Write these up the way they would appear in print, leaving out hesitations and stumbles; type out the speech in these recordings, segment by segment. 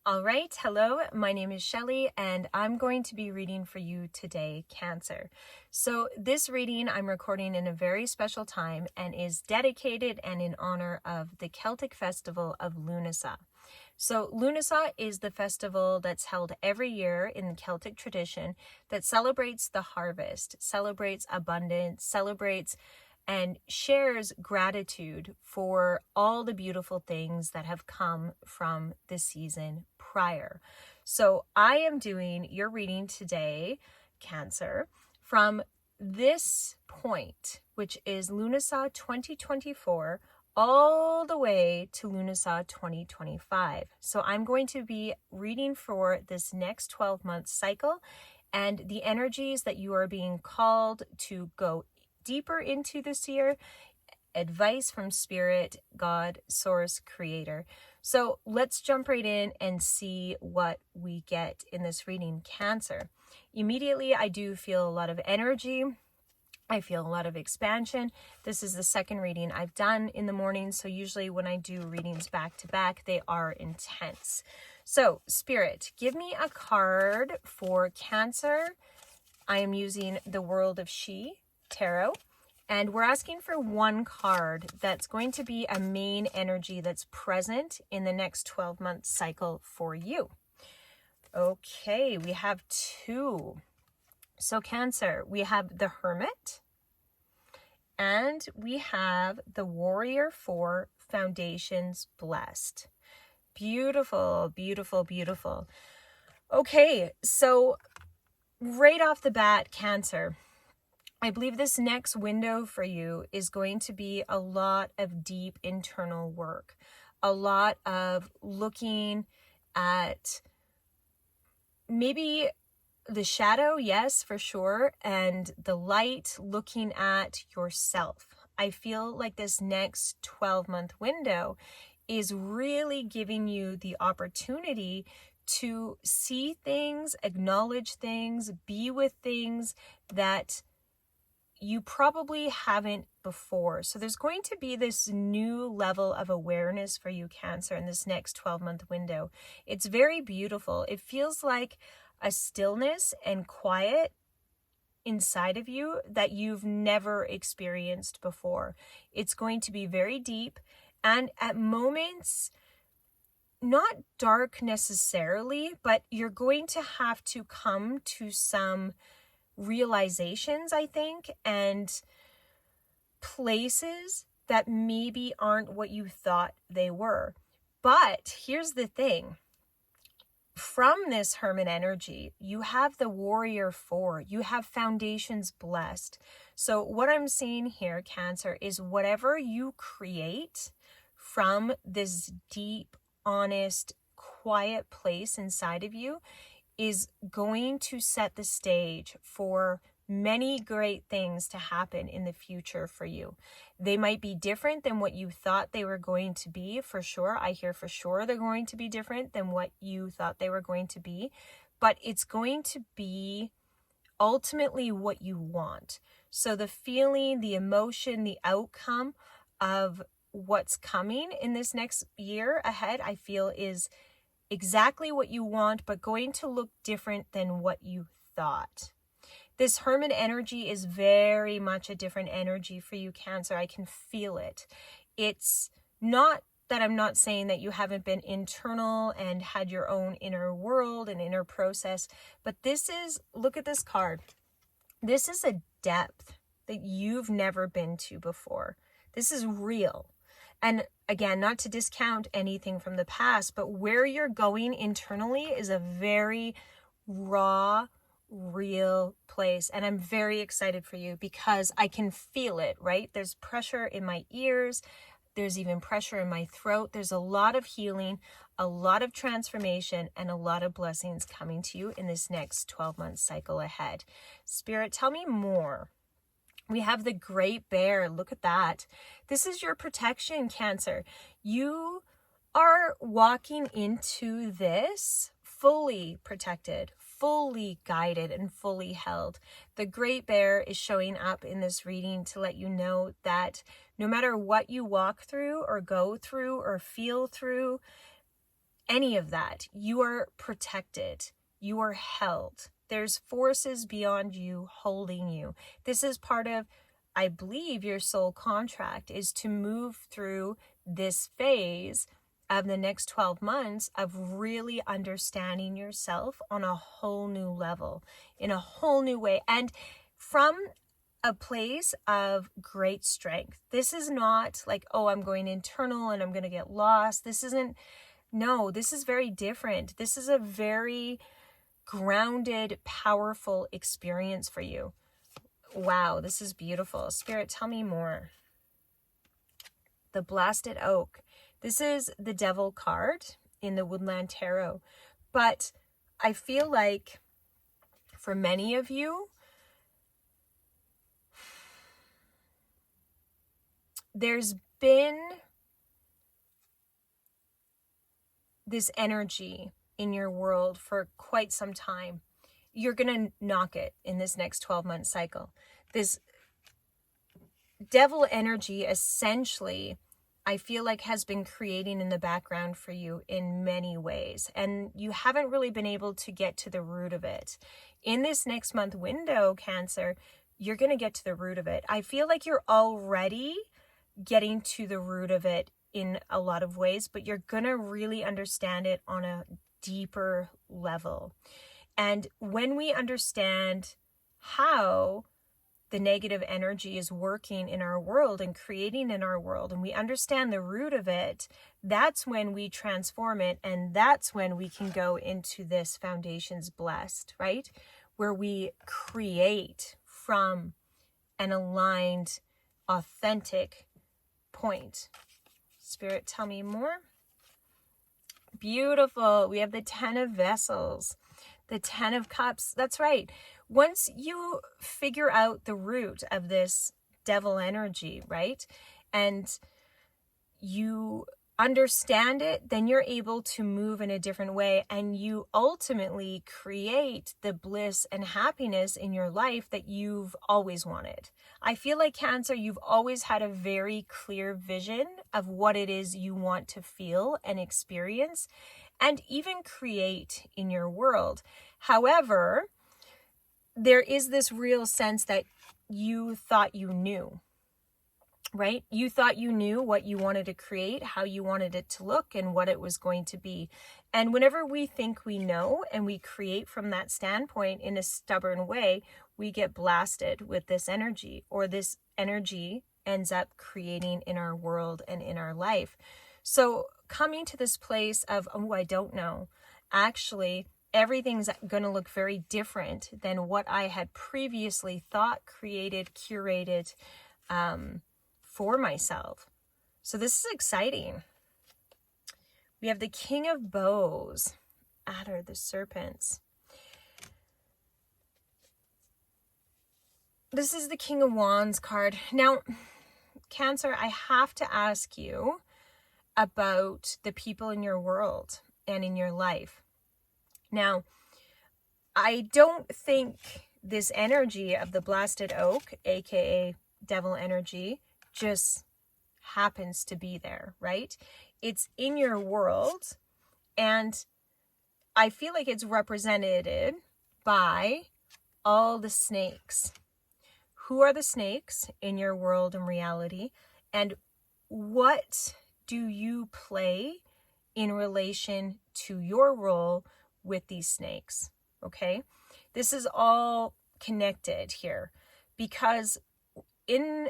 All right, hello, my name is Shelley and I'm going to be reading for you today, Cancer. So this reading I'm recording in a very special time and is dedicated and in honor of the Celtic festival of Lughnasadh. So Lughnasadh is the festival that's held every year in the Celtic tradition that celebrates the harvest, celebrates abundance, celebrates and shares gratitude for all the beautiful things that have come from the season prior. So I am doing your reading today, Cancer, from this point, which is Lughnasadh 2024, all the way to Lughnasadh 2025. So I'm going to be reading for this next 12-month cycle and the energies that you are being called to go deeper into this year, advice from Spirit, God, Source, Creator. So let's jump right in and see what we get in this reading, Cancer. Immediately, I do feel a lot of energy. I feel a lot of expansion. This is the second reading I've done in the morning, so usually when I do readings back to back, they are intense. So, Spirit, give me a card for Cancer. I am using the World of She Tarot, and we're asking for one card that's going to be a main energy that's present in the next 12-month cycle for you. Okay, we have two. So Cancer, we have the Hermit, and we have the Warrior 4, Foundations Blessed. Beautiful, beautiful, beautiful. Okay, so right off the bat, Cancer, I believe this next window for you is going to be a lot of deep internal work, a lot of looking at maybe the shadow, yes, for sure, and the light, looking at yourself. I feel like this next 12-month window is really giving you the opportunity to see things, acknowledge things, be with things that you probably haven't before. So there's going to be this new level of awareness for you, Cancer, in this next 12-month window. It's very beautiful. It feels like a stillness and quiet inside of you that you've never experienced before. It's going to be very deep and at moments not dark necessarily, but you're going to have to come to some realizations, I think, and places that maybe aren't what you thought they were. But here's the thing. From this Hermit energy, you have the Warrior 4. You have Foundations Blessed. So what I'm seeing here, Cancer, is whatever you create from this deep, honest, quiet place inside of you is going to set the stage for many great things to happen in the future for you. They might be different than what you thought they were going to be, for sure. I hear for sure they're going to be different than what you thought they were going to be, but it's going to be ultimately what you want. So the feeling, the emotion, the outcome of what's coming in this next year ahead, I feel is exactly what you want, but going to look different than what you thought. This Hermit energy is very much a different energy for you, Cancer. I can feel it. It's not that I'm not saying that you haven't been internal and had your own inner world and inner process, but this is, look at this card. This is a depth that you've never been to before. This is real. And again, not to discount anything from the past, but where you're going internally is a very raw, real place. And I'm very excited for you because I can feel it, right? There's pressure in my ears. There's even pressure in my throat. There's a lot of healing, a lot of transformation, and a lot of blessings coming to you in this next 12-month cycle ahead. Spirit, tell me more. We have the Great Bear. Look at that. This is your protection, Cancer. You are walking into this fully protected, fully guided, and fully held. The Great Bear is showing up in this reading to let you know that no matter what you walk through or go through or feel through, any of that. You are protected. You are held. There's forces beyond you holding you. This is part of, I believe, your soul contract is to move through this phase of the next 12 months of really understanding yourself on a whole new level, in a whole new way, and from a place of great strength. This is not like, oh, I'm going internal and I'm going to get lost. This isn't, no, this is very different. This is a very grounded, powerful experience for you. Wow, this is beautiful. Spirit, tell me more. The Blasted Oak. This is the Devil card in the Woodland Tarot. But I feel like for many of you, there's been this energy in your world for quite some time. You're going to knock it in this next 12-month cycle. This devil energy essentially, I feel like, has been creating in the background for you in many ways, and you haven't really been able to get to the root of it. In this next month window, Cancer, you're going to get to the root of it. I feel like you're already getting to the root of it in a lot of ways, but you're going to really understand it on a deeper level. And when we understand how the negative energy is working in our world and creating in our world, and we understand the root of it, that's when we transform it, and that's when we can go into this Foundations Blessed, right? Where we create from an aligned, authentic point. Spirit, tell me more. Beautiful. We have the 10 of Vessels, the 10 of Cups. That's right. Once you figure out the root of this devil energy, right, and you understand it, then you're able to move in a different way, and you ultimately create the bliss and happiness in your life that you've always wanted. I feel like, Cancer, you've always had a very clear vision of what it is you want to feel and experience and even create in your world. However, there is this real sense that you thought you knew, right? You thought you knew what you wanted to create, how you wanted it to look, and what it was going to be. And whenever we think we know and we create from that standpoint in a stubborn way, we get blasted with this energy, or this energy ends up creating in our world and in our life. So coming to this place of, oh, I don't know, actually, everything's going to look very different than what I had previously thought, created, curated for myself. So this is exciting. We have the King of Bows, Adder, the Serpents. This is the King of Wands card. Now, Cancer, I have to ask you about the people in your world and in your life. Now, I don't think this energy of the Blasted Oak, aka devil energy, just happens to be there, right? It's in your world, and I feel like it's represented by all the snakes. Who are the snakes in your world and reality, and what do you play in relation to your role with these snakes? Okay, this is all connected here, because in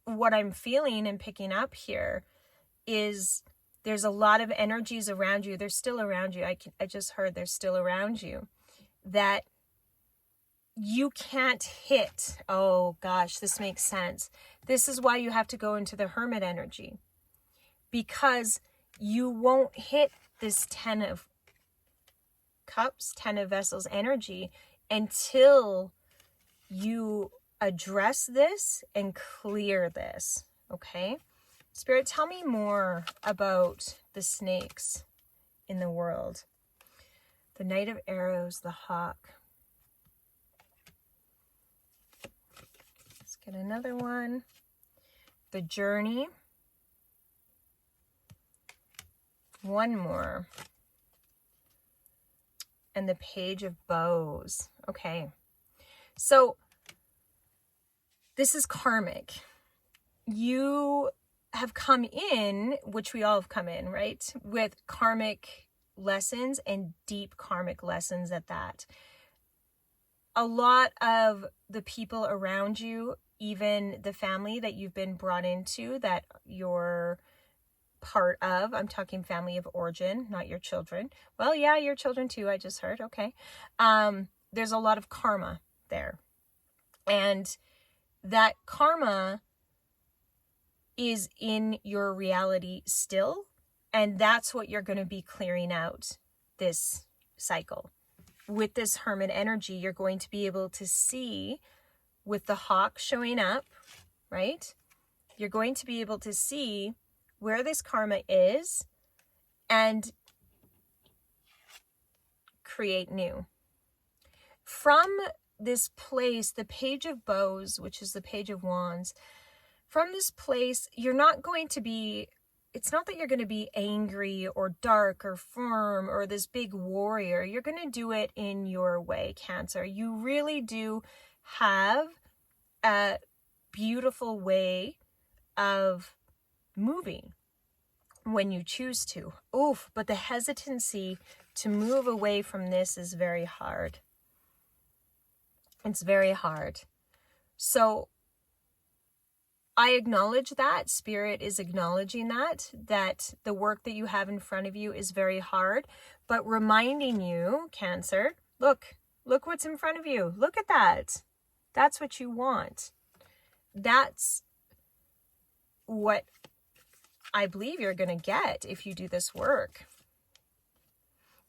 what I'm feeling and picking up here is there's a lot of energies around you. They're still around you. I just heard they're still around you that you can't hit. Oh gosh, this makes sense. This is why you have to go into the Hermit energy, because you won't hit this 10 of Cups, 10 of Vessels energy until you address this and clear this. Okay? Spirit, tell me more about the snakes in the world. The Knight of Arrows, the Hawk. Let's get another one. The Journey. One more. And the Page of Bows. Okay. So this is karmic. You have come in, which we all have come in, right? With karmic lessons, and deep karmic lessons at that. A lot of the people around you, even the family that you've been brought into, that you're part of, I'm talking family of origin, not your children. Well, yeah, your children too, I just heard. Okay. There's a lot of karma there. And that karma is in your reality still. And that's what you're going to be clearing out this cycle. With this Hermit energy, you're going to be able to see, with the hawk showing up, right? You're going to be able to see where this karma is and create new. From this place, the Page of Bows, which is the Page of Wands, from this place, you're not going to be, it's not that you're going to be angry or dark or firm or this big warrior. You're going to do it in your way, Cancer. You really do have a beautiful way of moving when you choose to. Oof, but the hesitancy to move away from this is very hard. It's very hard. So I acknowledge that. Spirit is acknowledging that the work that you have in front of you is very hard, but reminding you, Cancer, look what's in front of you. Look at that. That's what you want. That's what I believe you're going to get if you do this work.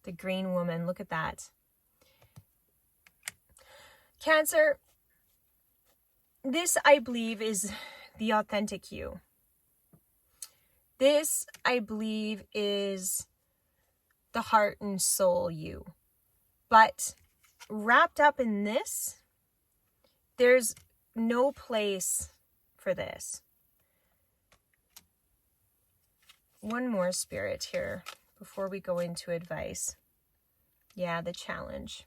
The Green Woman, look at that. Cancer, this I believe is the authentic you. This I believe is the heart and soul you. But wrapped up in this, there's no place for this. One more, Spirit, here before we go into advice. Yeah, the challenge.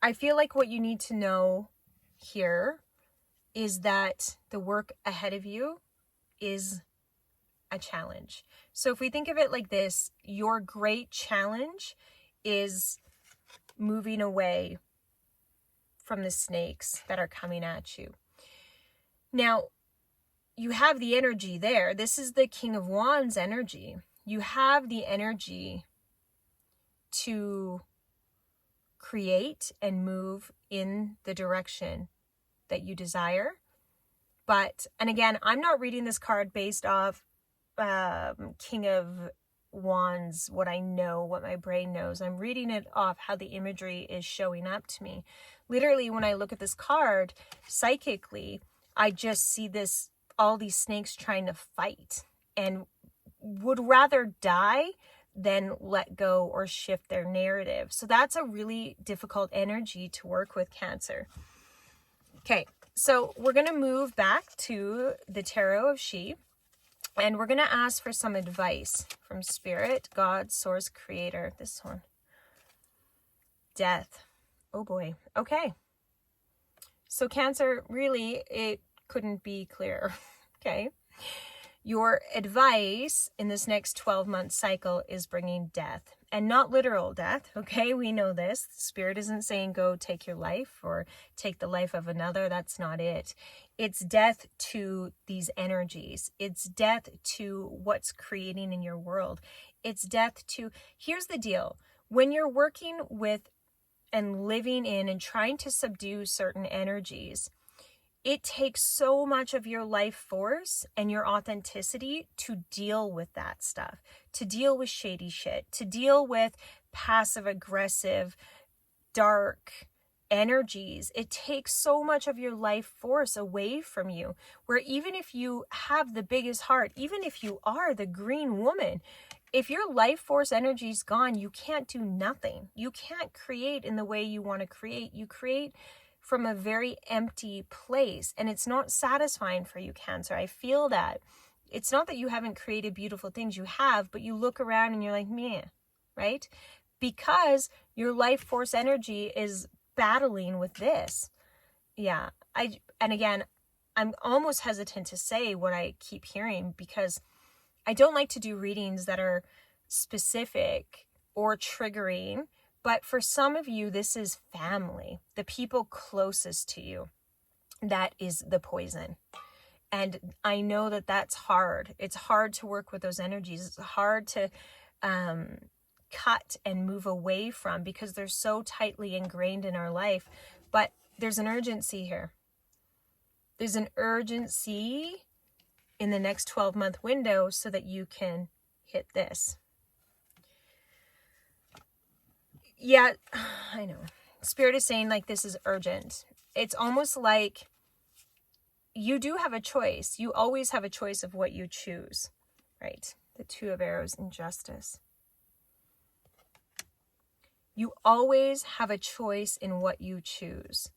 I feel like what you need to know here is that the work ahead of you is a challenge. So if we think of it like this, your great challenge is moving away from the snakes that are coming at you. Now, you have the energy there. This is the King of Wands energy. You have the energy to create and move in the direction that you desire. But, and again, I'm not reading this card based off King of Wands, what I know, what my brain knows. I'm reading it off how the imagery is showing up to me. Literally, when I look at this card, psychically, I just see this, all these snakes trying to fight and would rather die than let go or shift their narrative. So that's a really difficult energy to work with, Cancer. Okay, so we're going to move back to the Tarot of She, and we're going to ask for some advice from Spirit, God, Source, Creator. This one. Death. Oh boy. Okay. So Cancer, really, it couldn't be clearer. Okay. Your advice in this next 12-month cycle is bringing death, and not literal death. Okay, we know this. Spirit isn't saying go take your life or take the life of another. That's not it. It's death to these energies. It's death to what's creating in your world. It's death to, here's the deal. When you're working with and living in and trying to subdue certain energies, it takes so much of your life force and your authenticity to deal with that stuff, to deal with shady shit, to deal with passive aggressive, dark energies. It takes so much of your life force away from you, where even if you have the biggest heart, even if you are the Green Woman, if your life force energy is gone, you can't do nothing. You can't create in the way you want to create. You create from a very empty place, and it's not satisfying for you, Cancer. I feel that. It's not that you haven't created beautiful things, you have, but you look around and you're like, meh, right? Because your life force energy is battling with this. Yeah. And again, I'm almost hesitant to say what I keep hearing because I don't like to do readings that are specific or triggering, but for some of you, this is family, the people closest to you. That is the poison. And I know that that's hard. It's hard to work with those energies. It's hard to cut and move away from because they're so tightly ingrained in our life. But there's an urgency here. There's an urgency in the next 12-month window so that you can hit this. Yeah, I know. Spirit is saying like this is urgent. It's almost like you do have a choice. You always have a choice of what you choose, right? The Two of Arrows in Justice. You always have a choice in what you choose.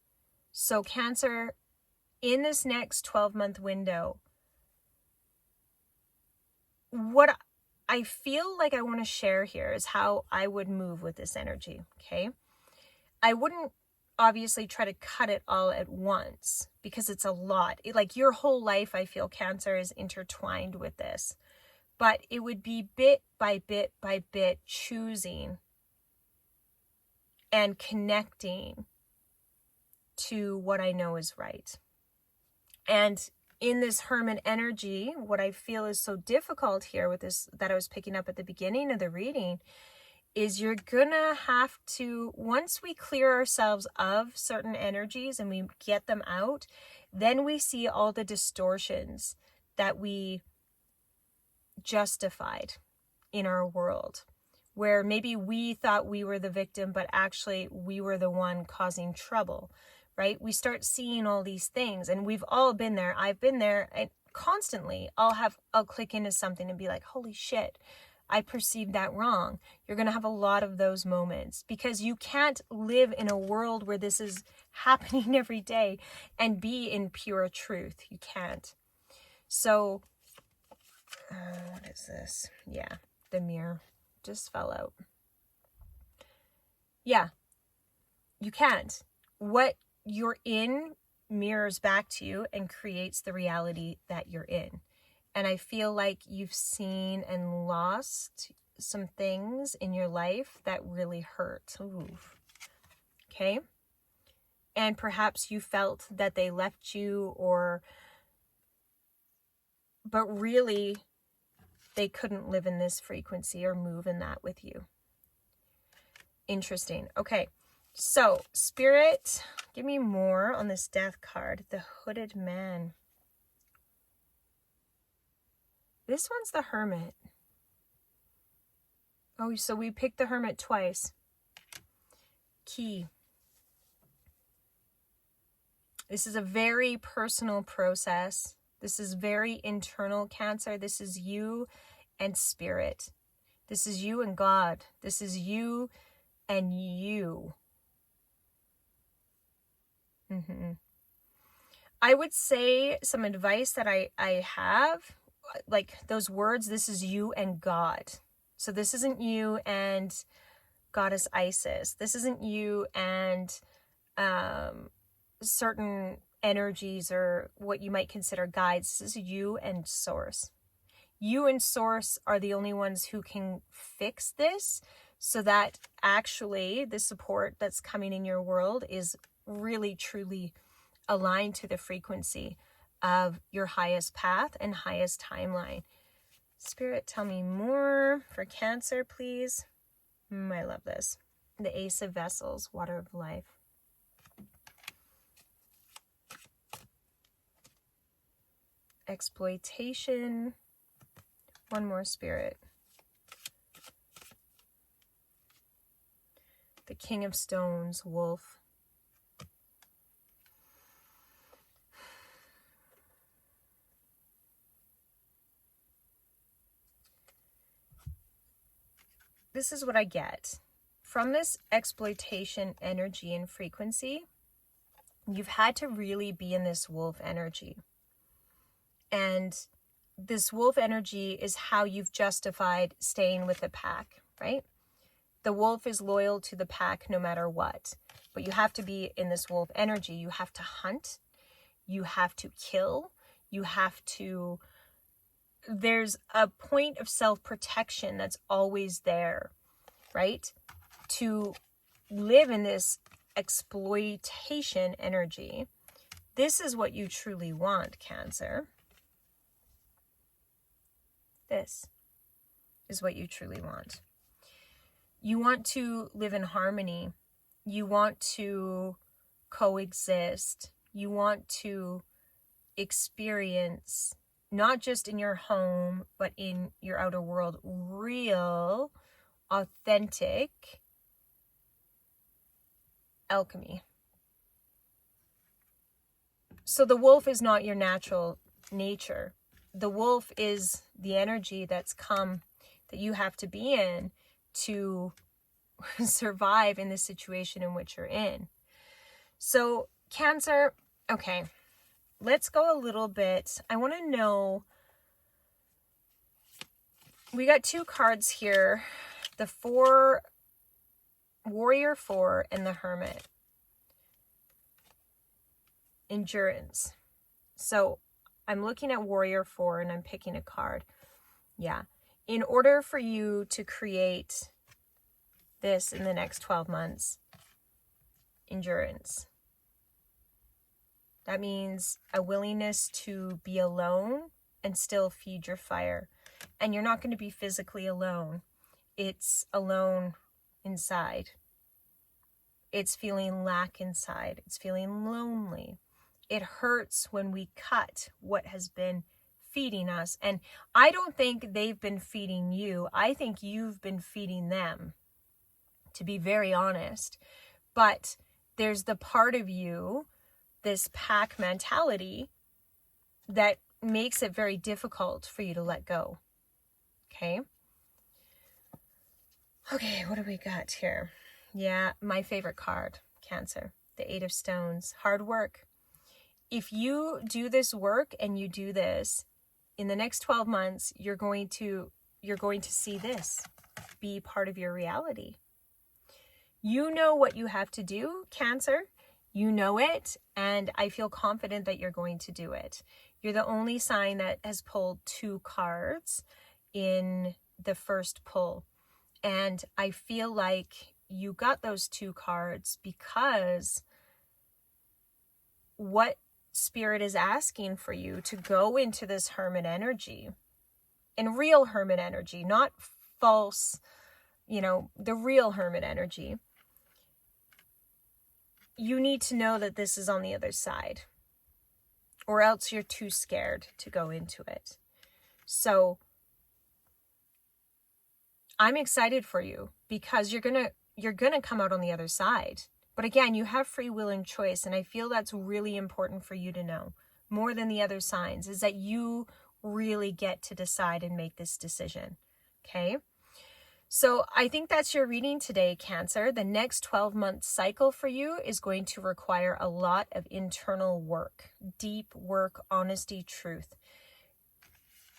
So Cancer, in this next 12-month window, what I feel like I want to share here is how I would move with this energy, okay? I wouldn't obviously try to cut it all at once because it's a lot. Like your whole life, I feel, Cancer, is intertwined with this. But it would be bit by bit by bit choosing and connecting to what I know is right. And in this Hermit energy, what I feel is so difficult here with this that I was picking up at the beginning of the reading is you're gonna have to, once we clear ourselves of certain energies and we get them out, then we see all the distortions that we justified in our world, where maybe we thought we were the victim, but actually we were the one causing trouble, right? We start seeing all these things, and we've all been there. I've been there, and constantly I'll click into something and be like, holy shit, I perceived that wrong. You're going to have a lot of those moments because you can't live in a world where this is happening every day and be in pure truth. You can't. So, what is this? Yeah, the mirror just fell out. Yeah, you can't. What you're in mirrors back to you and creates the reality that you're in. And I feel like you've seen and lost some things in your life that really hurt. Ooh. Okay? And perhaps you felt that they left you but really they couldn't live in this frequency or move in that with you. Interesting. Okay. So, Spirit, give me more on this Death card. The Hooded Man. This one's the Hermit. Oh, so we picked the Hermit twice. Key. This is a very personal process. This is very internal, Cancer. This is you and Spirit. This is you and God. This is you and you. I would say some advice that I have, like those words, this is you and God. So this isn't you and Goddess Isis. This isn't you and certain energies or what you might consider guides. This is you and Source. You and Source are the only ones who can fix this so that actually the support that's coming in your world is really, truly aligned to the frequency of your highest path and highest timeline. Spirit, tell me more for Cancer, please. I love this. The Ace of Vessels, Water of Life. Exploitation. One more, Spirit. The King of Stones, Wolf. This is what I get. From this exploitation energy and frequency, you've had to really be in this wolf energy. And this wolf energy is how you've justified staying with the pack, right? The wolf is loyal to the pack no matter what. But you have to be in this wolf energy. You have to hunt. You have to kill. You have to... There's a point of self-protection that's always there, right? To live in this exploitation energy. This is what you truly want, Cancer. This is what you truly want. You want to live in harmony. You want to coexist. You want to experience, not just in your home, but in your outer world, real, authentic alchemy. So the wolf is not your natural nature. The wolf is the energy that's come, that you have to be in to survive in the situation in which you're in. So Cancer, okay, let's go a little bit. I want to know, we got two cards here, the Warrior 4 and the Hermit. Endurance. So I'm looking at Warrior 4 and I'm picking a card. Yeah. In order for you to create this in the next 12 months, endurance. That means a willingness to be alone and still feed your fire. And you're not going to be physically alone. It's alone inside. It's feeling lack inside. It's feeling lonely. It hurts when we cut what has been feeding us. And I don't think they've been feeding you. I think you've been feeding them, to be very honest. But there's the part of you, this pack mentality, that makes it very difficult for you to let go. Okay? Okay, what do we got here? Yeah, my favorite card, Cancer, the 8 of Stones, hard work. If you do this work and you do this, in the next 12 months, you're going to see this be part of your reality. You know what you have to do, Cancer. You know it, and I feel confident that you're going to do it. You're the only sign that has pulled 2 cards in the first pull. And I feel like you got those 2 cards because what Spirit is asking for you to go into this Hermit energy, and real Hermit energy, not false, the real Hermit energy. You need to know that this is on the other side, or else you're too scared to go into it. So I'm excited for you because you're gonna come out on the other side. But again, you have free will and choice, and I feel that's really important for you to know, more than the other signs, is that you really get to decide and make this decision. Okay? So I think that's your reading today, Cancer. The next 12-month cycle for you is going to require a lot of internal work, deep work, honesty, truth.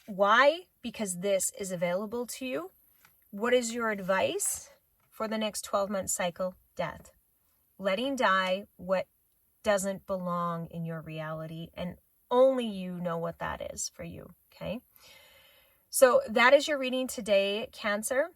Why? Because this is available to you. What is your advice for the next 12-month cycle? Death. Letting die what doesn't belong in your reality, and only you know what that is for you, okay? So that is your reading today, Cancer.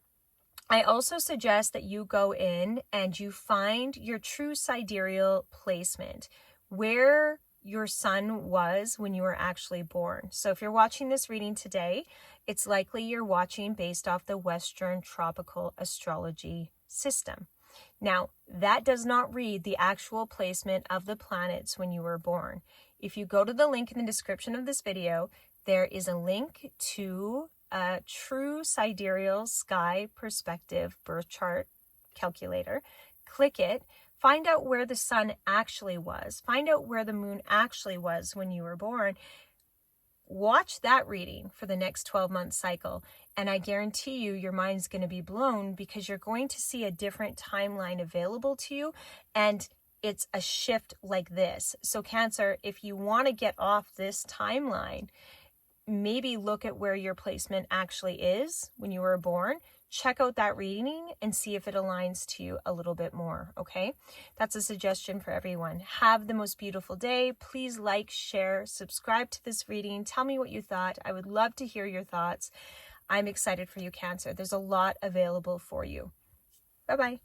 I also suggest that you go in and you find your true sidereal placement, where your sun was when you were actually born. So if you're watching this reading today, it's likely you're watching based off the Western tropical astrology system. Now, that does not read the actual placement of the planets when you were born. If you go to the link in the description of this video, there is a link to a true sidereal sky perspective birth chart calculator. Click it. Find out where the sun actually was. Find out where the moon actually was when you were born. Watch that reading for the next 12-month cycle, and I guarantee you your mind's going to be blown, because you're going to see a different timeline available to you, and it's a shift like this. So Cancer, if you want to get off this timeline, maybe look at where your placement actually is when you were born. Check out that reading and see if it aligns to you a little bit more, okay? That's a suggestion for everyone. Have the most beautiful day. Please like, share, subscribe to this reading. Tell me what you thought. I would love to hear your thoughts. I'm excited for you, Cancer. There's a lot available for you. Bye-bye.